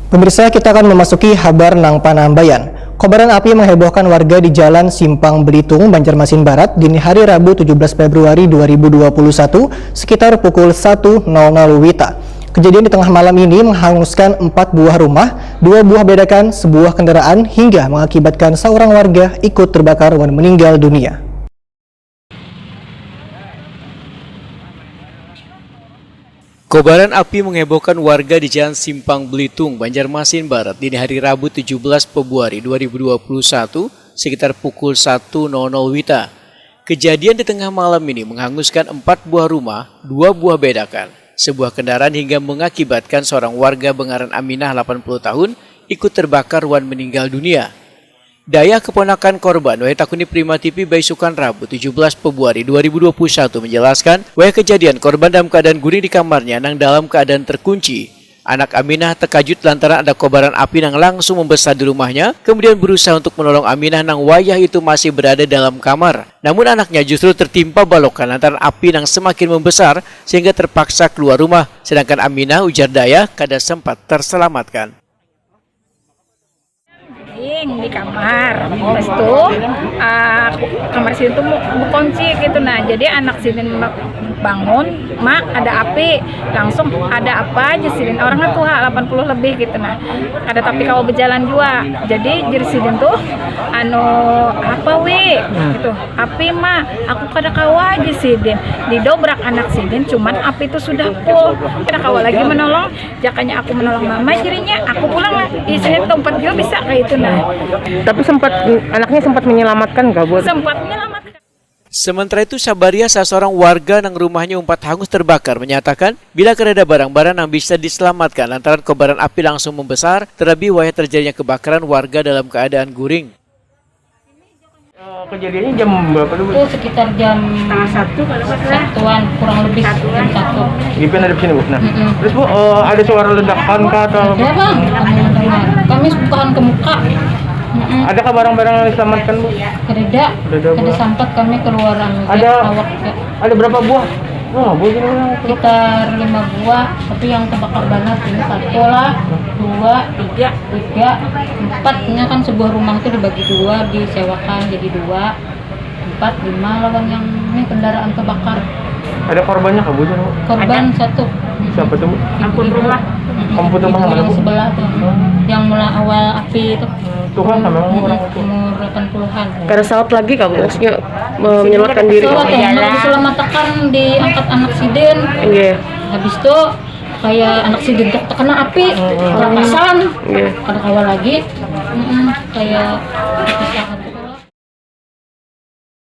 Pemirsa, kita akan memasuki kabar nang Panambayan. Kobaran api menghebohkan warga di Jalan Simpang Belitung, Banjarmasin Barat dini hari Rabu 17 Februari 2021 sekitar pukul 1.00 WITA. Kejadian di tengah malam ini menghanguskan 4 buah rumah, 2 buah bedakan, sebuah kendaraan hingga mengakibatkan seorang warga ikut terbakar dan meninggal dunia. Kobaran api menghebohkan warga di Jalan Simpang Belitung, Banjarmasin Barat dini hari Rabu 17 Februari 2021 sekitar pukul 1.00 WITA. Kejadian di tengah malam ini menghanguskan 4 buah rumah, 2 buah bedakan, sebuah kendaraan hingga mengakibatkan seorang warga Bengaran Aminah 80 tahun ikut terbakar dan meninggal dunia. Daya keponakan korban Wahyu Prima TV Baisukan Rabu 17 Februari 2021 menjelaskan, kejadian korban dalam keadaan guring di kamarnya nang dalam keadaan terkunci. Anak Aminah terkejut lantaran ada kobaran api yang langsung membesar di rumahnya, kemudian berusaha untuk menolong Aminah nang wayah itu masih berada dalam kamar. Namun anaknya justru tertimpa balokan lantaran api yang semakin membesar sehingga terpaksa keluar rumah, sedangkan Aminah ujar Daya kada sempat terselamatkan. Di kamar, pas itu kamar sini tuh kunci gitu, nah jadi anak sini bangun, mak ada api, langsung ada apa aja sini, orangnya tuh 80 lebih gitu, nah ada tapi kau berjalan juga, jadi sini tuh apa gitu, api mak, aku kada kawa aja sini, didobrak anak sini, cuman api itu sudah full, kada kawa lagi menolong, jakanya aku menolong mama, jadinya aku pulang lah, di sini tempat juga bisa kayak itu nah. Tapi anaknya sempat menyelamatkan nggak, Bu? Sempat menyelamatkan. Sementara itu Sabaria, salah seorang warga yang rumahnya hangus terbakar, menyatakan bila ada barang-barang yang bisa diselamatkan lantaran kobaran api langsung membesar, terlebih wayah terjadinya kebakaran warga dalam keadaan guring. Kejadiannya jam berapa dulu? Itu sekitar jam 1-an, kurang lebih jam 1. Gimana ada di sini, Bu? Nah, terus Bu, ada suara ledakan kah atau? Ada bang, kami bukaan ke muka. Adakah barang-barang yang diselamatkan, Bu? Kada sempat kami keluaran. Ada berapa buah? Oh, Bu, sekitar 5 buah, tapi yang terbakar banget ini 1 lah, 2, 3, 4. Ini kan sebuah rumah itu dibagi 2, disewakan jadi 2, 4, 5 lawan yang ini kendaraan terbakar. Ada korbannya kah, Bu? Korban 1. Siapa tuh, Bu? Ampun rumah. Komputer mana, Bu? Sebelah tuh. Yang mulai awal api itu. Tuhan sama orang itu. Umur 80-an. Karena saat lagi kamu maksudnya menyelamatkan diri. Diselamatkan diangkat anak siden. Iya. Habis itu kayak anak siden terkena api, kerapasan. Ada kawal lagi. Kayak kepisahan.